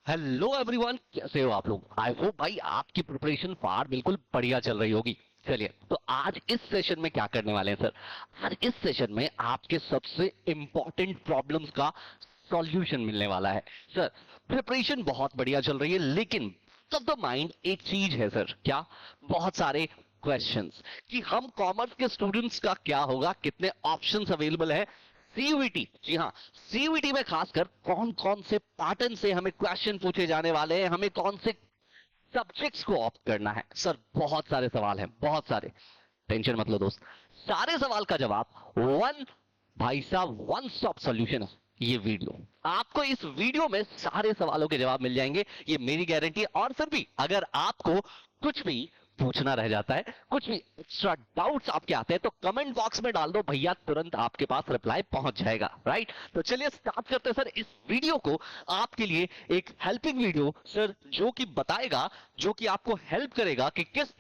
Hello everyone, कैसे हो आप लोग। आई होप भाई आपकी प्रिपरेशन फार बिल्कुल बढ़िया चल रही होगी। चलिए, तो आज इस सेशन में क्या करने वाले हैं सर। आज इस सेशन में आपके सबसे इंपॉर्टेंट प्रॉब्लम्स का सॉल्यूशन मिलने वाला है सर। प्रिपरेशन बहुत बढ़िया चल रही है, लेकिन ऑफ द माइंड एक चीज है सर, क्या, बहुत सारे क्वेश्चंस कि हम कॉमर्स के स्टूडेंट्स का क्या होगा, कितने ऑप्शंस अवेलेबल है सीयूईटी। जी हाँ, सीयूईटी में खासकर कौन कौन से पैटर्न से हमें क्वेश्चन पूछे जाने वाले हैं, हमें कौन से सब्जेक्ट्स को ऑप्ट करना है सर। बहुत सारे सवाल हैं, बहुत सारे। टेंशन मत लो दोस्त, सारे सवाल का जवाब वन, भाई साहब, वन स्टॉप सॉल्यूशन है ये वीडियो। आपको इस वीडियो में सारे सवालों के जवाब मिल जाएंगे, ये मेरी गारंटी है। और सर भी अगर आपको कुछ भी पूछना रह जाता है, कुछ भी एक्स्ट्रा डाउट्स आपके आते हैं, तो कमेंट बॉक्स में डाल दो भैया, तुरंत आपके पास रिप्लाई पहुंच जाएगा। राइट, तो चलिए स्टार्ट करते हैं सर इस वीडियो को। आपके लिए एक हेल्पिंग वीडियो सर, जो कि बताएगा, जो कि आपको हेल्प करेगा कि किस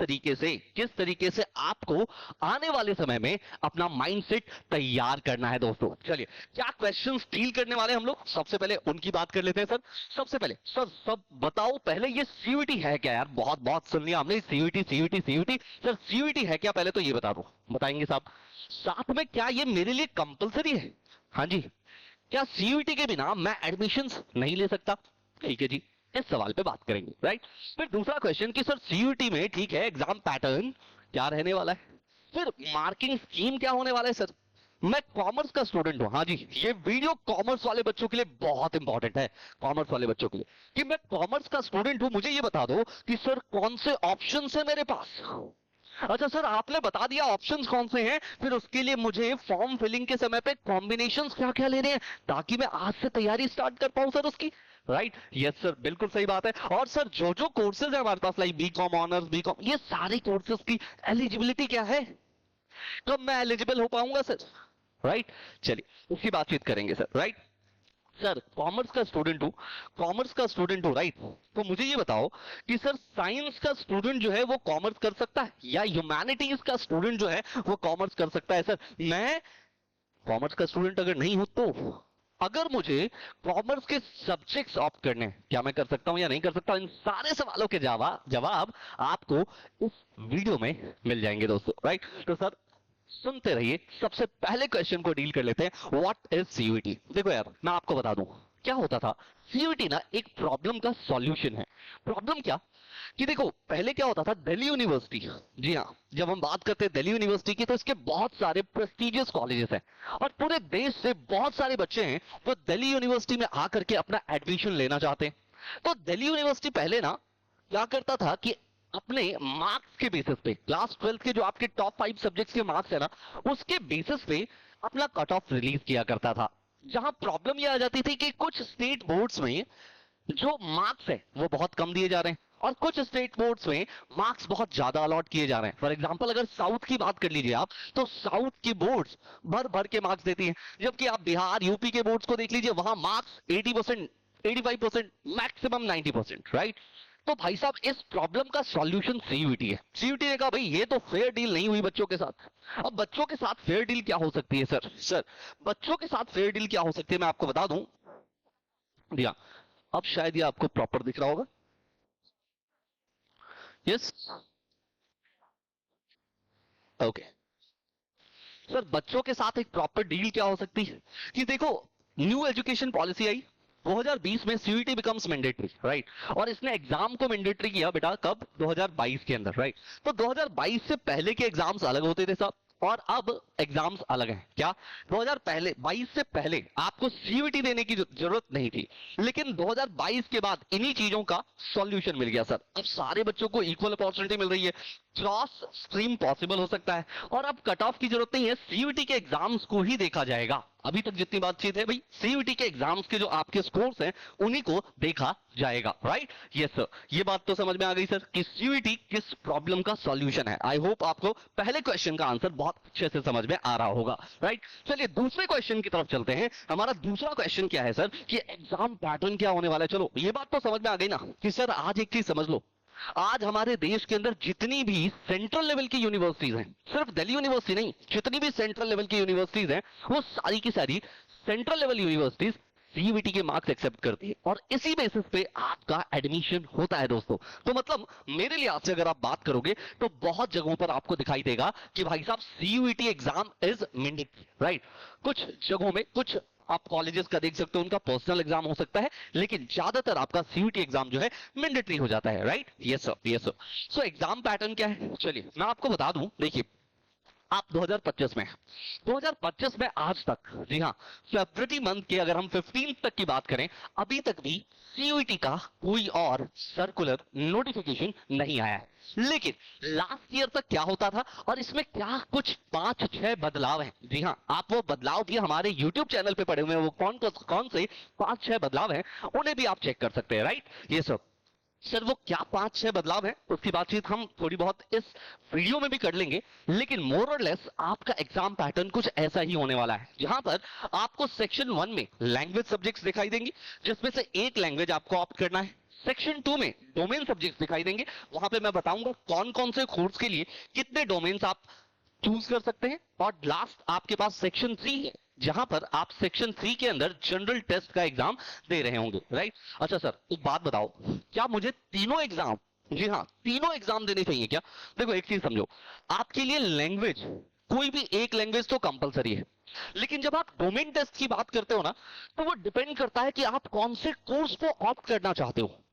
तरीके से आपको आने वाले समय में अपना माइंडसेट तैयार करना है दोस्तों। चलिए, क्या क्वेश्चंस डील करने वाले हम लोग, सबसे पहले उनकी बात कर लेते हैं सर। सबसे पहले सर, सब बताओ पहले, ये सीयूईटी है क्या यार। बहुत बहुत सुन लिया हमने CUET CUET CUET. Sir CUET है क्या, पहले तो ये बता दो। बताएंगे साहब। साथ में क्या ये मेरे लिए कंपलसरी है। हाँ जी, क्या सीयूईटी के बिना मैं एडमिशंस नहीं ले सकता। ठीक है जी, इस सवाल पे बात करेंगे। राइट, फिर दूसरा क्वेश्चन कि सर सीयूईटी में ठीक है एग्जाम पैटर्न क्या रहने वाला है, फिर मार्किंग स्कीम क्या होने वाला है सर। मैं कॉमर्स का स्टूडेंट हूं। हाँ जी, ये वीडियो कॉमर्स वाले बच्चों के लिए बहुत इंपॉर्टेंट है। कॉमर्स वाले बच्चों के लिए कि मैं कॉमर्स का स्टूडेंट हूं, मुझे ये बता दो कि सर कौन से ऑप्शंस है मेरे पास। अच्छा सर, आपने बता दिया ऑप्शंस कौन से हैं, फिर उसके लिए मुझे फॉर्म फिलिंग के समय पे कॉम्बिनेशंस क्या क्या लेने हैं, ताकि मैं आज से तैयारी स्टार्ट कर पाऊं सर उसकी। राइट, यस सर, बिल्कुल सही बात है। और सर जो जो कोर्सेज है हमारे पास, लाइक बीकॉम ऑनर्स, बीकॉम, ये सारे कोर्सेज की एलिजिबिलिटी क्या है, कब मैं एलिजिबल हो पाऊंगा सर। राइट, चलिए उसकी बातचीत करेंगे सर। राइट सर, कॉमर्स का स्टूडेंट हूं। राइट, तो मुझे ये बताओ कि सर साइंस का स्टूडेंट जो है वो कॉमर्स कर सकता है, या ह्यूमैनिटीज का स्टूडेंट जो है वो कॉमर्स कर सकता है। सर मैं कॉमर्स का स्टूडेंट अगर नहीं हूं, तो अगर मुझे कॉमर्स के सब्जेक्ट्स ऑप्ट करने हैं, क्या मैं कर सकता हूं या नहीं कर सकता। इन सारे सवालों के जवाब आपको इस वीडियो में मिल जाएंगे दोस्तों। राइट, तो सर सुनते रहिए। सबसे पहले क्वेश्चन को डील कर लेते हैं, व्हाट इज सीयूईटी। देखो यार, मैं आपको बता दूं क्या होता था। सीयूईटी ना एक प्रॉब्लम का सॉल्यूशन है। प्रॉब्लम क्या, कि देखो पहले क्या होता था, दिल्ली यूनिवर्सिटी, जी हाँ, जब हम बात करते हैं दिल्ली यूनिवर्सिटी की, तो इसके बहुत सारे प्रेस्टिजियस कॉलेजेस हैं, और पूरे देश से बहुत सारे बच्चे हैं जो दिल्ली यूनिवर्सिटी में आकर के अपना एडमिशन लेना चाहते हैं। तो दिल्ली यूनिवर्सिटी पहले ना क्या करता था कि अपने मार्क्स के बेसिस पे, क्लास 12 के जो आपके टॉप 5 सब्जेक्ट्स के मार्क्स है ना, उसके बेसिस पे अपना कट ऑफ रिलीज किया करता था। जहां प्रॉब्लम यह आ जाती थी कि कुछ स्टेट बोर्ड्स में जो मार्क्स है वो बहुत कम दिए जा रहे हैं, और कुछ स्टेट बोर्ड्स में मार्क्स बहुत ज्यादा अलॉट किए जा रहे हैं। फॉर एग्जांपल अगर साउथ की बात कर लीजिए आप, तो साउथ की बोर्ड्स भर भर के मार्क्स देती हैं, जबकि आप बिहार यूपी के बोर्ड्स को देख लीजिए, वहां मार्क्स 80%, 85%, मैक्सिमम 90%। राइट, तो भाई साहब इस प्रॉब्लम का सॉल्यूशन सीयूईटी है। सीयूईटी ने कहा भाई ये तो फेयर डील नहीं हुई बच्चों के साथ। अब बच्चों के साथ फेयर डील क्या हो सकती है सर बच्चों के साथ फेयर डील क्या हो सकती है, मैं आपको बता दूं। भैया अब शायद ये आपको प्रॉपर दिख रहा होगा। Yes, okay. सर बच्चों के साथ एक प्रॉपर डील क्या हो सकती है, कि देखो न्यू एजुकेशन पॉलिसी आई 2020 में, सीयूईटी बिकम्स मैंडेटरी। राइट, और इसने एग्जाम को मैंडेटरी किया बेटा कब, 2022 के अंदर। राइट, तो 2022 से पहले के एग्जाम्स अलग होते थे सब, और अब एग्जाम्स अलग हैं। क्या 2022 से पहले आपको सीयूईटी देने की जरूरत नहीं थी, लेकिन 2022 के बाद इन्हीं चीजों का सॉल्यूशन मिल गया सर। अब सारे बच्चों को इक्वल अपॉर्चुनिटी मिल रही है, क्रॉस स्ट्रीम पॉसिबल हो सकता है, और अब कट ऑफ की जरूरत नहीं है, सीयूईटी के एग्जाम्स को ही देखा जाएगा। अभी तक जितनी बातचीत है भाई, सीयूईटी के एग्जाम्स के जो आपके स्कोर्स हैं उन्हीं को देखा जाएगा। राइट, यस सर, ये बात तो समझ में आ गई सर कि सीयूईटी किस प्रॉब्लम का सॉल्यूशन है। आई होप आपको पहले क्वेश्चन का आंसर बहुत अच्छे से समझ में आ रहा होगा। राइट, चलिए दूसरे क्वेश्चन की तरफ चलते हैं। हमारा दूसरा क्वेश्चन क्या है सर, कि एग्जाम पैटर्न क्या होने वाला है। चलो ये बात तो समझ में आ गई ना, कि सर आज एक चीज समझ लो, आज हमारे देश के अंदर जितनी भी सेंट्रल लेवल की यूनिवर्सिटीज हैं, सिर्फ दिल्ली यूनिवर्सिटी नहीं, जितनी भी सेंट्रल लेवल की यूनिवर्सिटीज हैं, वो सारी की सारी सेंट्रल लेवल यूनिवर्सिटीज सीयूईटी के मार्क्स एक्सेप्ट करती है और इसी बेसिस पे आपका एडमिशन होता है दोस्तों। तो मतलब मेरे लिहाज से अगर आप बात करोगे तो बहुत जगहों पर आपको दिखाई देगा कि भाई साहब CUET exam is mandatory, right. कुछ जगहों में, कुछ आप कॉलेजेस का देख सकते हो, उनका पर्सनल एग्जाम हो सकता है, लेकिन ज्यादातर आपका सीयूटी एग्जाम जो है मैंडेटरी हो जाता है, right. Yes sir, yes sir. So exam pattern क्या है, चलिए मैं आपको बता दूं। देखिए आप 2025 में, 2025 में आज तक, जी हाँ, फरवरी मंथ के अगर हम 15 तक की बात करें, अभी तक भी सीयूईटी का कोई और सर्कुलर नोटिफिकेशन नहीं आया है। लेकिन लास्ट ईयर तक क्या होता था और इसमें क्या कुछ 5-6 बदलाव हैं। जी हाँ, आप वो बदलाव भी हमारे YouTube चैनल पे पड़े हुए हैं, वो कौन से 5-6 बदलाव हैं उन्हें भी आप चेक कर सकते हैं, राइट। ये सब सर वो क्या 5-6 बदलाव है उसकी बातचीत हम थोड़ी बहुत इस वीडियो में भी कर लेंगे, लेकिन मोर और लेस आपका एग्जाम पैटर्न कुछ ऐसा ही होने वाला है, जहां पर आपको सेक्शन 1 में लैंग्वेज सब्जेक्ट्स दिखाई देंगी, जिसमें से एक लैंग्वेज आपको ऑप्ट करना है। सेक्शन 2 में डोमेन सब्जेक्ट्स दिखाई देंगे, वहां पे मैं बताऊंगा कौन कौन से कोर्स के लिए कितने डोमेन्स आप चूज कर सकते हैं। और लास्ट आपके पास सेक्शन 3 है, जहां पर आप सेक्शन 3 के अंदर जनरल टेस्ट का एग्जाम दे रहे होंगे, राइट। अच्छा सर एक बात बताओ, क्या मुझे तीनों एग्जाम, जी हाँ तीनों एग्जाम देने चाहिए क्या? देखो एक चीज समझो, आपके लिए लैंग्वेज, कोई भी एक लैंग्वेज तो कंपलसरी है, लेकिन जब आप डोमेन टेस्ट की बात करते हो ना, तो वो डिपेंड करता है कि आप कौन से कोर्स को ऑप्ट करना चाहते हो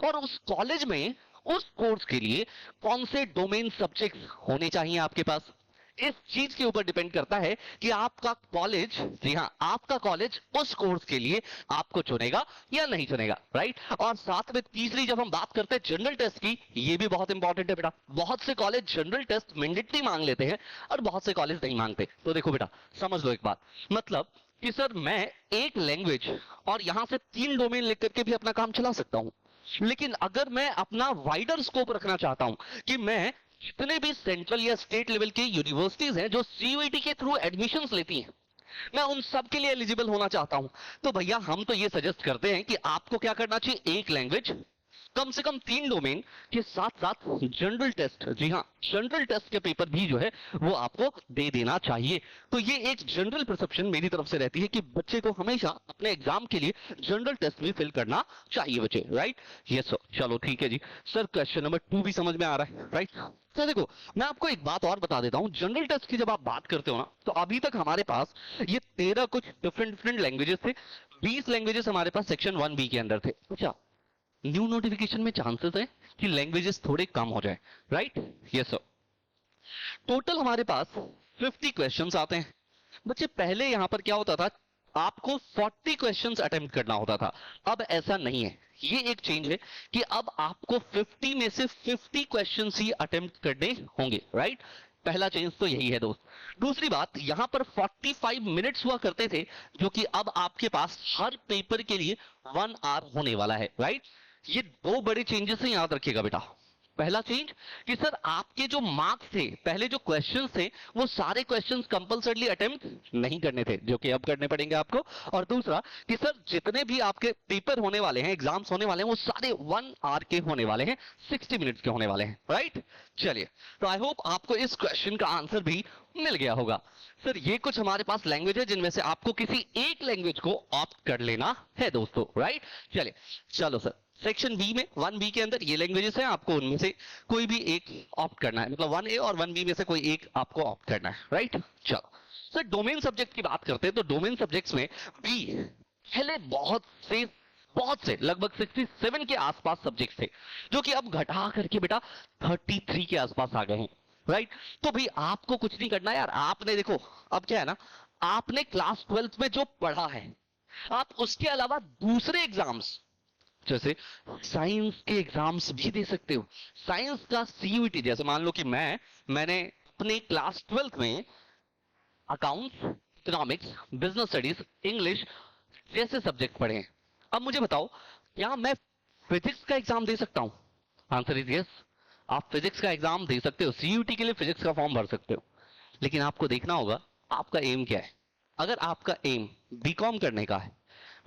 और उस कॉलेज में उस कोर्स के लिए कौन से डोमेन सब्जेक्ट्स होने चाहिए आपके पास। इस चीज के ऊपर डिपेंड करता है कि आपका कॉलेज, जी हाँ आपका कॉलेज उस कोर्स के लिए आपको चुनेगा या नहीं चुनेगा, राइट। और साथ में तीसरी जब हम बात करते हैं जनरल टेस्ट की, ये भी बहुत इंपॉर्टेंट है बेटा। बहुत से कॉलेज जनरल टेस्ट मैंडेटरी मांग लेते हैं और बहुत से कॉलेज नहीं मांगते। तो देखो बेटा समझ लो एक बात, मतलब कि सर मैं एक लैंग्वेज और यहां से 3 डोमेन लेकर के भी अपना काम चला सकता हूं, लेकिन अगर मैं अपना वाइडर स्कोप रखना चाहता हूं कि मैं जितने भी सेंट्रल या स्टेट लेवल की यूनिवर्सिटीज हैं जो सीयूईटी के थ्रू एडमिशंस लेती हैं, मैं उन सब के लिए एलिजिबल होना चाहता हूं, तो भैया हम तो ये सजेस्ट करते हैं कि आपको क्या करना चाहिए, एक लैंग्वेज, कम से कम 3 डोमेन के साथ साथ जनरल टेस्ट, जी हाँ जनरल टेस्ट के पेपर भी जो है वो आपको दे देना चाहिए। तो ये एक जनरल परसेप्शन मेरी तरफ से रहती है कि बच्चे को हमेशा अपने एग्जाम के लिए जनरल टेस्ट भी फिल करना चाहिए बच्चे, राइट। यस सर, चलो ठीक है जी। सर क्वेश्चन नंबर 2 भी समझ में आ रहा है, राइट। तो देखो मैं आपको एक बात और बता देता हूं, जनरल टेस्ट की जब आप बात करते हो ना, तो अभी तक हमारे पास ये 13 कुछ डिफरेंट लैंग्वेजेस थे, 20 लैंग्वेजेस हमारे पास सेक्शन 1B के अंदर थे। अच्छा, न्यू नोटिफिकेशन में चांसेस है कि लैंग्वेजेस थोड़े कम हो जाए, राइट। Yes sir. टोटल हमारे पास 50 क्वेश्चंस आते हैं बच्चे। पहले यहां पर क्या होता था, आपको 40 क्वेश्चंस अटेम्प्ट करना होता था, अब ऐसा नहीं है। ये एक चेंज है कि अब आपको 50 में से 50 क्वेश्चंस ही अटेम्प्ट करने होंगे, राइट। पहला चेंज तो यही है दोस्त। दूसरी बात, यहां पर 45 मिनट्स हुआ करते थे, जो कि अब आपके पास हर पेपर के लिए 1 आवर होने वाला है, राइट। ये 2 बड़े चेंजेस हैं, याद रखिएगा बेटा। पहला चेंज कि सर आपके जो मार्क्स थे, पहले जो क्वेश्चंस थे, वो सारे क्वेश्चंस कंपलसरीली अटेम्प्ट नहीं करने थे, जो कि अब करने पड़ेंगे आपको। और दूसरा कि सर जितने भी आपके पेपर होने वाले हैं, एग्जाम्स होने वाले हैं, वो सारे 1 आवर के होने वाले हैं, 60 मिनट्स के होने वाले हैं, राइट। चलिए, तो आई होप आपको इस क्वेश्चन का आंसर भी मिल गया होगा। सर ये कुछ हमारे पास लैंग्वेज है जिनमें से आपको किसी एक लैंग्वेज को ऑप्ट कर लेना है दोस्तों, राइट। चलिए, चलो सर सेक्शन बी में 1B के अंदर ये लैंग्वेजेस हैं, आपको उनमें से कोई भी एक ऑप्ट करना है, मतलब 1A और 1B में से कोई एक आपको ऑप्ट करना है, राइट। चलो सर डोमेन सब्जेक्ट की बात करते हैं, तो डोमेन सब्जेक्ट्स में बी पहले बहुत से लगभग 67 के आसपास सब्जेक्ट थे, जो कि अब घटा करके बेटा 33 के आसपास आ गए हैं, राइट। तो भाई आपको कुछ नहीं करना यार, आपने देखो अब क्या है ना, आपने क्लास 12 में जो पढ़ा है, आप उसके अलावा दूसरे एग्जाम्स जैसे साइंस के एग्जाम्स भी दे सकते हो। साइंस का सीयूईटी, जैसे मान लो कि मैंने अपने क्लास 12 में accounts, economics, business studies, English जैसे सब्जेक्ट पढ़े हैं। अब मुझे बताओ, क्या मैं फिजिक्स का एग्जाम दे सकता हूं? आंसर इज यस, आप फिजिक्स का एग्जाम दे सकते हो, सीयूईटी के लिए फिजिक्स का फॉर्म भर सकते हो। लेकिन आपको देखना होगा आपका एम क्या है। अगर आपका एम बीकॉम करने का है,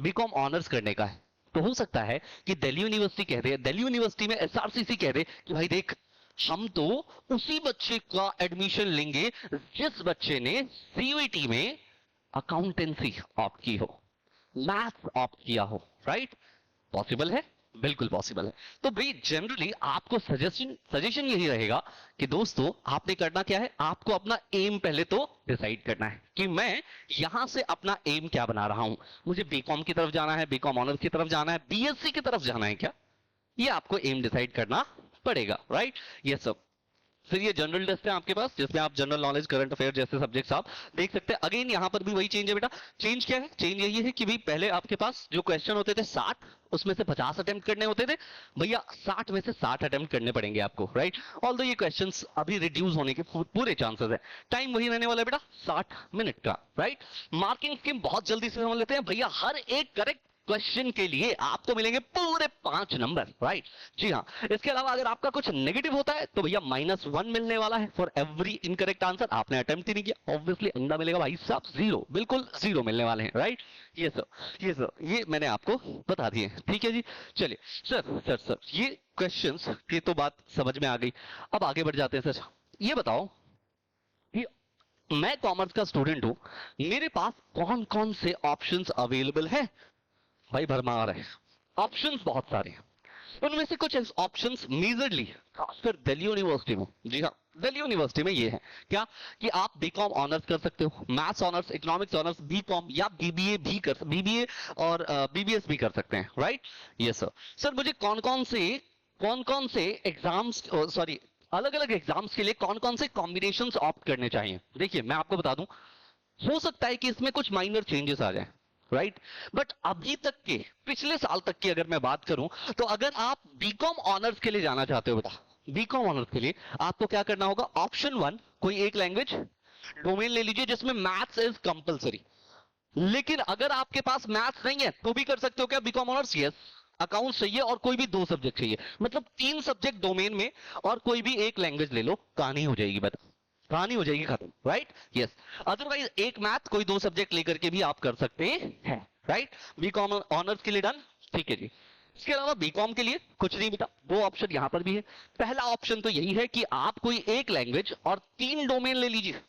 बीकॉम ऑनर्स करने का है, तो हो सकता है कि दिल्ली यूनिवर्सिटी कह दे, दिल्ली यूनिवर्सिटी में एसआरसीसी कह दे कि भाई देख, हम तो उसी बच्चे का एडमिशन लेंगे जिस बच्चे ने सीयूईटी में अकाउंटेंसी ऑप्ट की हो। मैथ्स ऑप्ट किया हो, राइट? पॉसिबल है, बिल्कुल पॉसिबल है। तो भाई जनरली आपको सजेशन सजेशन यही रहेगा कि दोस्तों आपने करना क्या है, आपको अपना एम पहले तो डिसाइड करना है कि मैं यहां से अपना एम क्या बना रहा हूं। मुझे बीकॉम की तरफ जाना है, बीकॉम ऑनर्स की तरफ जाना है, बीएससी की तरफ जाना है क्या, ये आपको एम डिसाइड करना पड़ेगा, राइट? ये सब। फिर ये जनरल टेस्ट है आपके पास, जिसमें आप जनरल नॉलेज, करंट अफेयर जैसे सब्जेक्ट्स आप देख सकते हैं। अगेन यहाँ पर भी वही चेंज है बेटा। चेंज क्या है? चेंज यही है कि भाई पहले आपके पास जो क्वेश्चन होते थे 60, उसमें से 50 अटेम्प्ट करने होते थे। भैया 60 में से 60 अटेम्प्ट करने पड़ेंगे आपको, राइट? ऑल्दो ये क्वेश्चंस अभी रिड्यूस होने के पूरे चांसेस है। टाइम वही रहने वाला है बेटा, 60 मिनट का, राइट? मार्किंग स्कीम बहुत जल्दी से समझ लेते हैं भैया। हर एक करेक्ट क्वेश्चन के लिए आपको मिलेंगे पूरे 5 नंबर, राइट? जी हाँ। इसके अलावा अगर आपका कुछ नेगेटिव होता है तो भैया -1 मिलने वाला है फॉर एवरी इनकरेक्ट आंसर। आपने अटेम्प्ट ही नहीं किया, ऑब्वियसली अंडा मिलेगा भाई साहब, 0, बिल्कुल 0 मिलने वाले हैं, राइट? ये सर ये मैंने आपको बता दिए, ठीक है जी। चलिए सर ये क्वेश्चंस की तो बात समझ में आ गई। अब आगे बढ़ जाते हैं। सर ये बताओ कि मैं कॉमर्स का स्टूडेंट हूं, मेरे पास कौन कौन से ऑप्शंस अवेलेबल है? भाई भरमार है, ऑप्शंस बहुत सारे हैं। उनमें से कुछ ऑप्शंस मेजरली खासकर दिल्ली यूनिवर्सिटी में, जी हाँ दिल्ली यूनिवर्सिटी में ये है क्या कि आप बीकॉम ऑनर्स कर सकते हो, maths honours, economics honours, BCom या बीबीए भी कर, बीबीए और बीबीएस भी कर सकते हैं, राइट? Yes sir. सर मुझे कौन कौन से एग्जाम्स, सॉरी अलग अलग एग्जाम्स के लिए कौन कौन से कॉम्बिनेशंस ऑप्ट करने चाहिए? देखिए मैं आपको बता दूं, हो सकता है कि इसमें कुछ माइनर चेंजेस आ जाए, राइट? बट अभी तक के, पिछले साल तक की अगर मैं बात करूं, तो अगर आप बीकॉम ऑनर्स के लिए जाना चाहते हो बेटा, बीकॉम ऑनर्स के लिए आपको क्या करना होगा? ऑप्शन 1, कोई एक लैंग्वेज डोमेन ले लीजिए जिसमें मैथ्स इज कंपलसरी। लेकिन अगर आपके पास मैथ्स नहीं है तो भी कर सकते हो क्या बीकॉम ऑनर्स? यस। अकाउंट्स चाहिए और कोई भी 2 सब्जेक्ट चाहिए, मतलब 3 सब्जेक्ट डोमेन में, और कोई भी एक लैंग्वेज ले लो, कहानी हो जाएगी बेटा, कहानी हो जाएगी खत्म, राइट? यस। अदरवाइज एक मैथ, कोई 2 सब्जेक्ट लेकर के भी आप कर सकते हैं, राइट? बीकॉम ऑनर्स के लिए डन, ठीक है जी। इसके अलावा बीकॉम के लिए कुछ नहीं बेटा, 2 ऑप्शन यहां पर भी है। पहला ऑप्शन तो यही है कि आप कोई एक लैंग्वेज और 3 डोमेन ले लीजिए,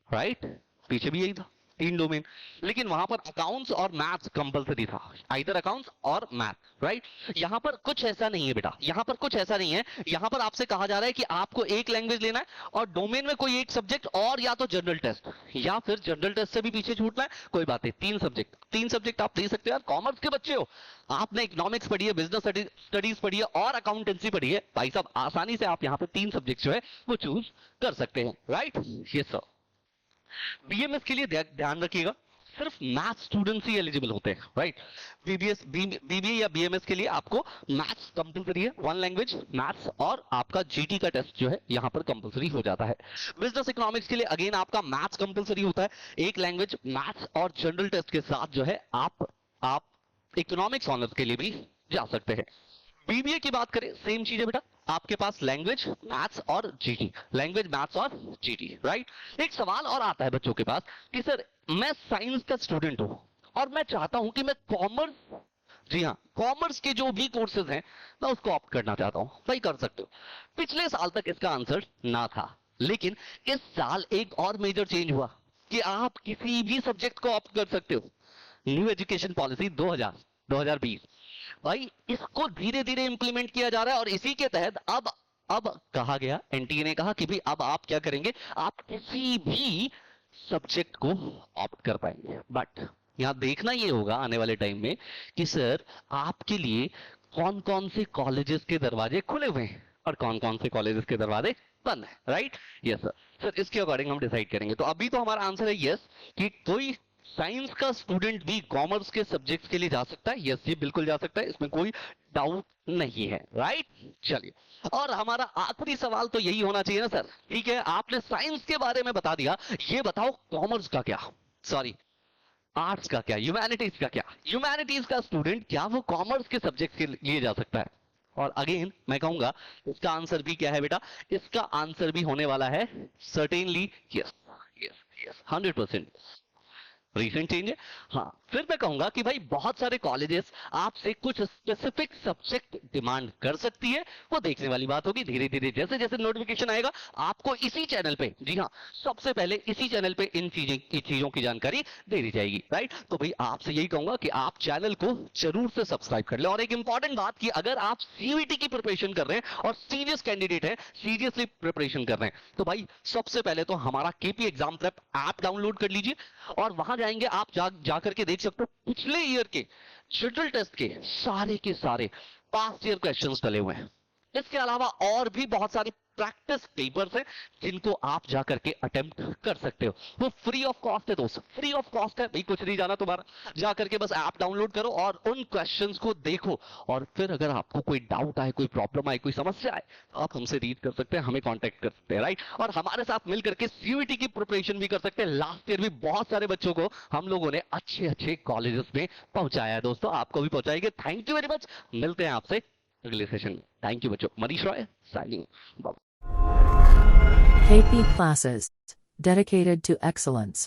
राइट? पीछे भी यही था, 3 डोमेन, लेकिन वहां पर अकाउंट्स और मैथ्स कंपलसरी था, आइदर अकाउंट्स और मैथ, राइट? यहां पर कुछ ऐसा नहीं है बेटा, यहां पर कुछ ऐसा नहीं है। यहां पर आपसे कहा जा रहा है कि आपको एक लैंग्वेज लेना है और डोमेन में कोई एक सब्जेक्ट, और या तो जनरल टेस्ट, या फिर जनरल टेस्ट से भी पीछे छूटना है, कोई बात नहीं, 3 सब्जेक्ट आप ले सकते हो यार, कॉमर्स के बच्चे हो, आपने इकोनॉमिक्स पढ़ी है, बिजनेस स्टडीज पढ़ी है और अकाउंटेंसी पढ़ी है, भाई साहब आसानी से आप यहाँ पे 3 सब्जेक्ट जो है वो चूज कर सकते हैं, राइट? ये सर। बीएमएस के लिए ध्यान रखिएगा, सिर्फ मैथ्स स्टूडेंट्स ही एलिजिबल होते हैं, राइट? बीबीए या बीएमएस के लिए आपको मैथ्स कंपलसरी है, 1 लैंग्वेज मैथ्स, और आपका जीटी का टेस्ट जो है यहां पर कंपलसरी हो जाता है। बिजनेस इकोनॉमिक्स के लिए अगेन आपका मैथ्स कंपलसरी होता है, 1 लैंग्वेज मैथ्स और जनरल टेस्ट के साथ जो है आप इकोनॉमिक्स ऑनर्स के लिए भी जा सकते हैं। बीबीए की बात करें, सेम चीज है बेटा, आपके पास लैंग्वेज मैथ्स और जीटी, लैंग्वेज मैथ्स और जीटी, राइट? एक सवाल और आता है बच्चों के पास कि सर मैं साइंस का स्टूडेंट हूं और मैं चाहता हूं कि मैं कॉमर्स, जी हाँ कॉमर्स के जो भी कोर्सेज हैं मैं उसको ऑप्ट करना चाहता हूं, सही कर सकते हो। पिछले साल तक इसका आंसर ना था, लेकिन इस साल एक और मेजर चेंज हुआ कि आप किसी भी सब्जेक्ट को ऑप्ट कर सकते हो। न्यू एजुकेशन पॉलिसी 2020 भाई, इसको धीरे धीरे इंप्लीमेंट किया जा रहा है, और इसी के तहत अब कहा गया, एनटीए ने कहा कि भाई अब आप क्या करेंगे, आप किसी भी सब्जेक्ट को ऑप्ट कर पाएंगे। बट यहां देखना ये होगा आने वाले टाइम में कि सर आपके लिए कौन कौन से कॉलेजेस के दरवाजे खुले हुए हैं और कौन कौन से कॉलेजेस के दरवाजे बंद है, राइट? Yes sir. सर इसके अकॉर्डिंग हम डिसाइड करेंगे। तो अभी तो हमारा आंसर है यस, कि कोई साइंस का स्टूडेंट भी कॉमर्स के सब्जेक्ट्स के लिए जा सकता है, यस ये बिल्कुल जा सकता है, इसमें कोई डाउट नहीं है, राइट? चलिए, और हमारा आखिरी सवाल तो यही होना चाहिए ना सर, ठीक है आपने साइंस के बारे में बता दिया, ये बताओ कॉमर्स का क्या, सॉरी आर्ट्स का क्या, ह्यूमैनिटीज का क्या? ह्यूमैनिटीज का स्टूडेंट क्या वो कॉमर्स के सब्जेक्ट के लिए जा सकता है? और अगेन मैं कहूंगा इसका आंसर भी क्या है बेटा, इसका आंसर भी होने वाला है certainly yes, yes yes 100%, recent change है। हाँ, फिर मैं कहूंगा कि भाई बहुत सारे कॉलेजेस आपसे कुछ स्पेसिफिक सब्जेक्ट डिमांड कर सकती है, वो देखने वाली बात होगी। धीरे धीरे जैसे जैसे नोटिफिकेशन आएगा आपको इसी चैनल पे, जी हाँ, सबसे पहले इसी चैनल पे इन चीजों की जानकारी दे दी जाएगी, राइट। तो भाई आपसे यही कहूंगा कि आप चैनल को जरूर से सब्सक्राइब कर ले। और एक इंपॉर्टेंट बात कि अगर आप सीयूईटी की प्रिपरेशन कर रहे हैं और सीरियस कैंडिडेट हैं, सीरियसली प्रिपरेशन कर रहे हैं, तो भाई सबसे पहले तो हमारा KP exam prep app download कर लीजिए और वहां जाएंगे आप, जाकर के देख सकते हो पिछले ईयर के जनरल टेस्ट के सारे पास्ट ईयर क्वेश्चंस डले हुए हैं। इसके अलावा और भी बहुत सारे प्रैक्टिस पेपर्स हैं जिनको आप जाकर के अटेम्प्ट कर सकते हो। वो फ्री ऑफ कॉस्ट है दोस्त, फ्री ऑफ कॉस्ट है भाई, कुछ नहीं जाना तुम्हारा। जाकर के बस ऐप डाउनलोड करो और उन क्वेश्चंस को देखो, और फिर अगर आपको कोई डाउट आए, कोई प्रॉब्लम आए, कोई समस्या आए, तो आप हमसे रीड कर सकते हैं, हमें कांटेक्ट कर सकते हैं, राइट। और हमारे साथ मिलकर के सीयूईटी की प्रिपरेशन भी कर सकते हैं। लास्ट ईयर भी बहुत सारे बच्चों को हम लोगों ने अच्छे अच्छे कॉलेजेस में पहुंचाया है दोस्तों, आपको भी पहुंचाएंगे। थैंक यू वेरी मच, मिलते हैं आपसे अगले सेशन में। थैंक यू बच्चों। Manish Roy signing. KP Classes. Dedicated to excellence.